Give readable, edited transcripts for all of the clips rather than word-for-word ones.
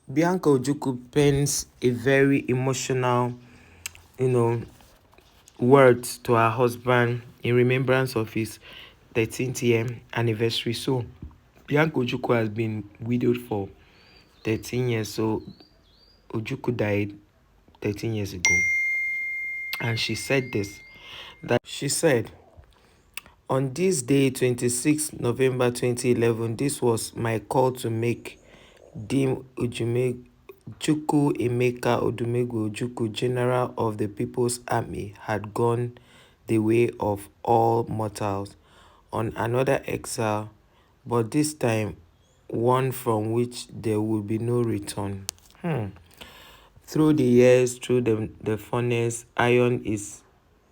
Bianca Ojukwu pens a very emotional, you know, words to her husband in remembrance of his 13th year anniversary. So, Bianca Ojukwu has been widowed for 13 years. So, Ojukwu died 13 years ago. And she said this, that she said, on this day, 26 November 2011, this was my call to make Dim Ojukwu Emeka Odumegwu Ojukwu, General of the People's Army, had gone the way of all mortals on another exile, but this time one from which there would be no return. Through the years, through the furnace, iron is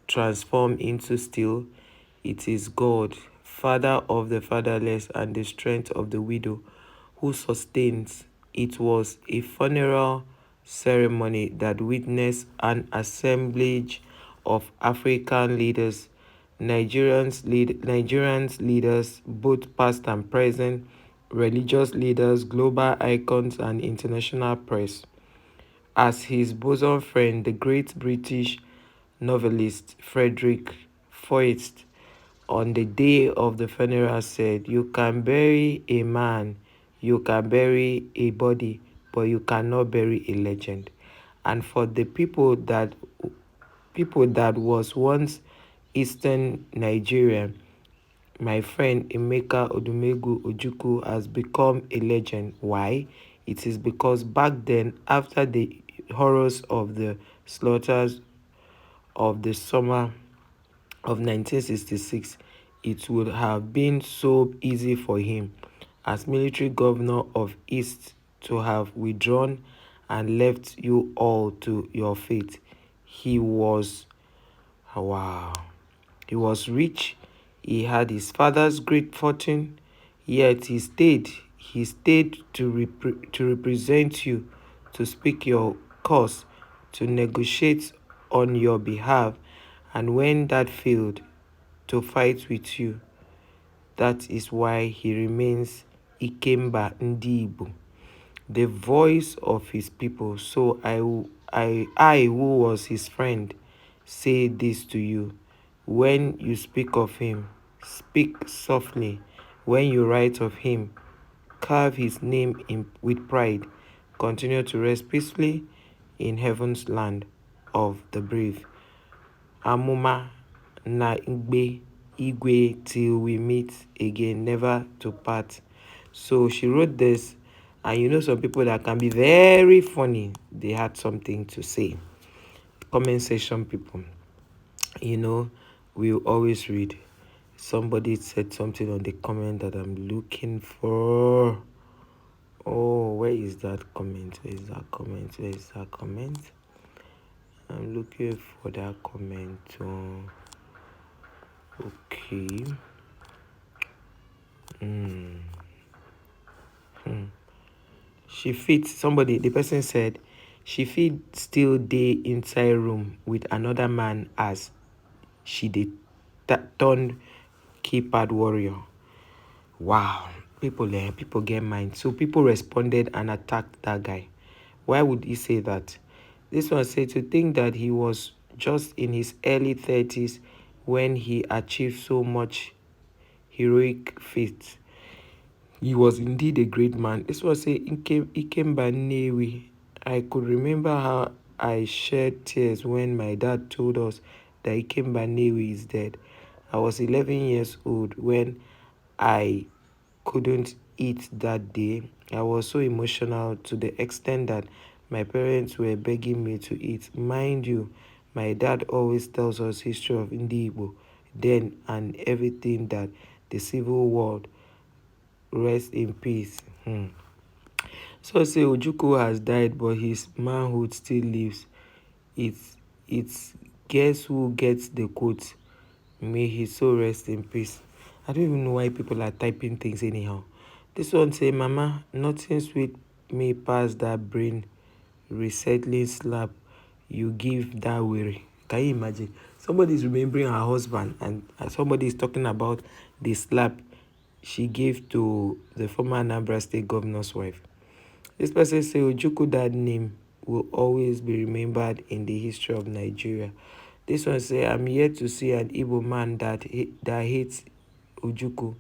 transformed into steel. It is God, Father of the fatherless and the strength of the widow, who sustains. It was a funeral ceremony that witnessed an assemblage of African leaders, Nigerians leaders, both past and present, religious leaders, global icons, and international press. As his bosom friend, the great British novelist Frederick Foist, on the day of the funeral said, "You can bury a man, you can bury a body, but you cannot bury a legend." And for the people that was once Eastern Nigeria, my friend Emeka Odumegwu Ojukwu has become a legend. Why? It is because back then, after the horrors of the slaughters of the summer of 1966, it would have been so easy for him, as military governor of East, to have withdrawn and left you all to your fate. He was, wow, he was rich, he had his father's great fortune, yet he stayed. He stayed to represent you, to speak your cause, to negotiate on your behalf, and when that failed, to fight with you. That is why he remains Ikemba Ndi Igbo, the voice of his people. So I, who was his friend, say this to you. When you speak of him, speak softly. When you write of him, carve his name with pride. Continue to rest peacefully in heaven's land of the brave. Amuma na igwe till we meet again, never to part. So she wrote this, and you know some people that can be very funny, they had something to say. Comment section people, you know, we always read. Somebody said something on the comment that I'm looking for. Oh, where is that comment? Where is that comment? Where is that comment? I'm looking for that comment. Okay. She fit somebody. The person said she fit still dey inside room with another man as she did turn keypad warrior. Wow, people get mind. So people responded and attacked that guy. Why would he say that? This one said to think that he was just in his early 30s when he achieved so much heroic feats. He was indeed a great man. This was a Ikemba Newi. I could remember how I shed tears when my dad told us that Ikemba Newi is dead. I was 11 years old when I couldn't eat that day. I was so emotional to the extent that my parents were begging me to eat. Mind you, my dad always tells us history of Ndi Igbo then and everything, that the civil war. Rest in peace. So say Ojukwu has died, but his manhood still lives. It's guess who gets the quote. May his soul rest in peace. I don't even know why people are typing things anyhow. This one say, Mama, nothing sweet me past that brain resettling slap you give that weary. Can you imagine? Somebody is remembering her husband, and somebody is talking about the slap she gave to the former Anambra State governor's wife. This person say Ojukwu dad name will always be remembered in the history of Nigeria. This one say I'm yet to see an Igbo man that hates Ojukwu.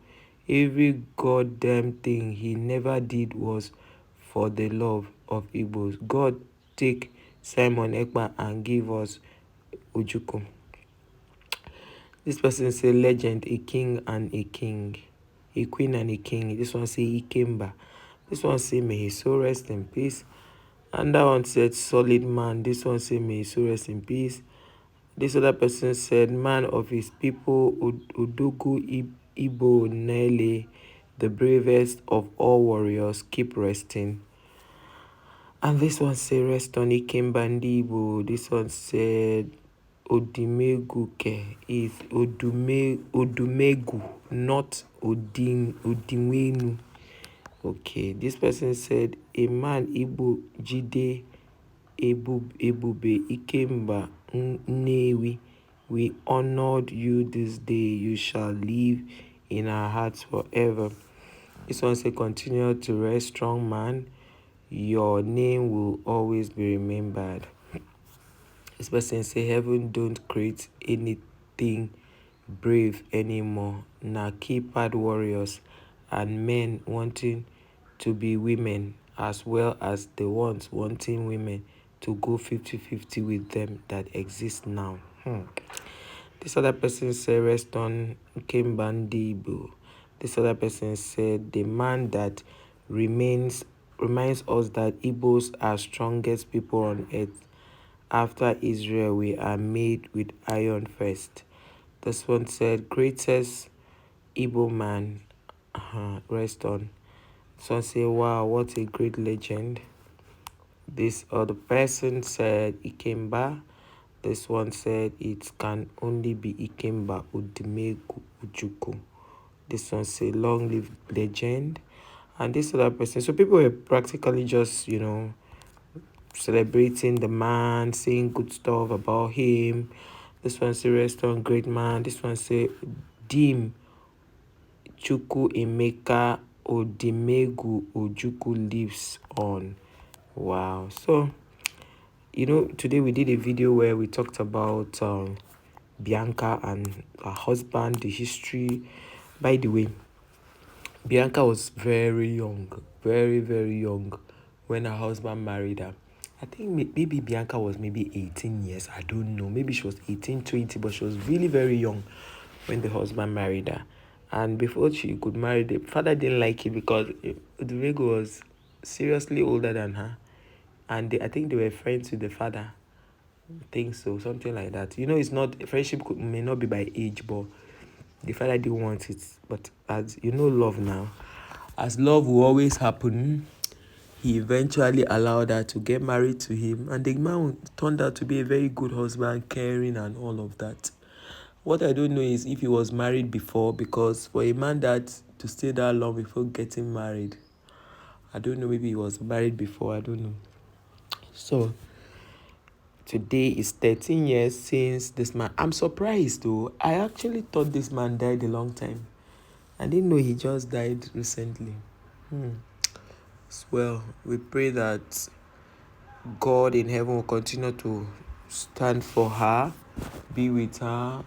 Every goddamn thing he never did was for the love of Igbos. God take Simon Ekpa and give us Ojukwu. This person say legend, a king and a king. A queen and a king. This one say Ikemba. This one say may his soul rest in peace. And that one said solid man. This one say may his soul rest in peace. This other person said man of his people, Udugu Ibo Nele, the bravest of all warriors, keep resting. And this one said rest on Ikemba Ibo. This one said Odimeguke is Odumegu, not Odimwenu. Okay, this person said a man Igbo Jide Ebube Ikemba Nnewi. We honored you this day. You shall live in our hearts forever. This one say continue to rest strong man. Your name will always be remembered. This person say heaven don't create anything brave anymore. Now keypad warriors and men wanting to be women as well as the ones wanting women to go 50-50 with them that exist now. This other person said rest on Kembandibu. This other person said the man that reminds us that Igbos are strongest people on earth. After Israel, we are made with iron first. This one said, greatest Igbo man, rest on. This one said, wow, what a great legend. This other person said, Ikemba. This one said, it can only be Ikemba Udimegu Ojukwu. This one said, long live legend. And this other person, so people were practically just, celebrating the man, saying good stuff about him. This one say rest on great man. This one say Dim Chukwu Emeka Odimegu Ojukwu lives on. Wow. So today we did a video where we talked about Bianca and her husband, the history. By the way, Bianca was very young, very, very young when her husband married her. I think maybe Bianca was maybe 18 years. I don't know. Maybe she was 18, 20, but she was really very young when the husband married her. And before she could marry, the father didn't like it because Odumegu was seriously older than her. And I think they were friends with the father. I think so, something like that. It's not, friendship may not be by age, but the father didn't want it. But as love now, as love will always happen, he eventually allowed her to get married to him, and the man turned out to be a very good husband, caring and all of that. What I don't know is if he was married before, because for a man that to stay that long before getting married, I don't know, maybe he was married before, I don't know. So today is 13 years since this man. I'm surprised though. I actually thought this man died a long time. I didn't know he just died recently. Well, we pray that God in heaven will continue to stand for her, be with her,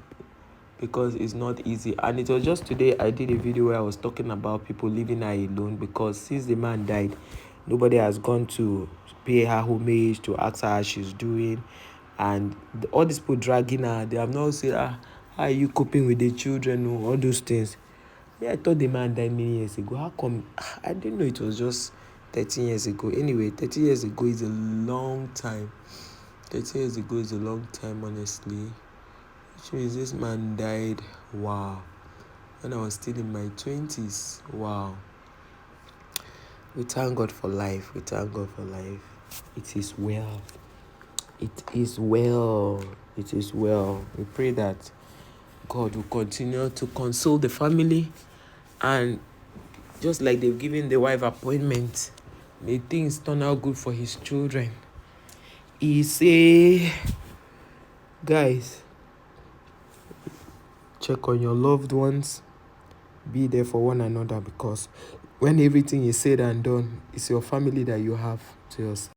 because it's not easy. And it was just today I did a video where I was talking about people leaving her alone, because since the man died, nobody has gone to pay her homage, to ask her how she's doing. And all these people dragging her, they have not said, how are you coping with the children, all those things. Yeah, I thought the man died many years ago. How come? I didn't know it was just 13 years ago. Anyway, 30 years ago is a long time. 30 years ago is a long time, honestly. Which means this man died, wow, when I was still in my 20s. Wow. We thank God for life. We thank God for life. It is well. It is well. It is well. We pray that God will continue to console the family, and just like they've given the wife appointment, may things turn out good for his children. He say, guys, check on your loved ones, be there for one another, because when everything is said and done, it's your family that you have to yourself.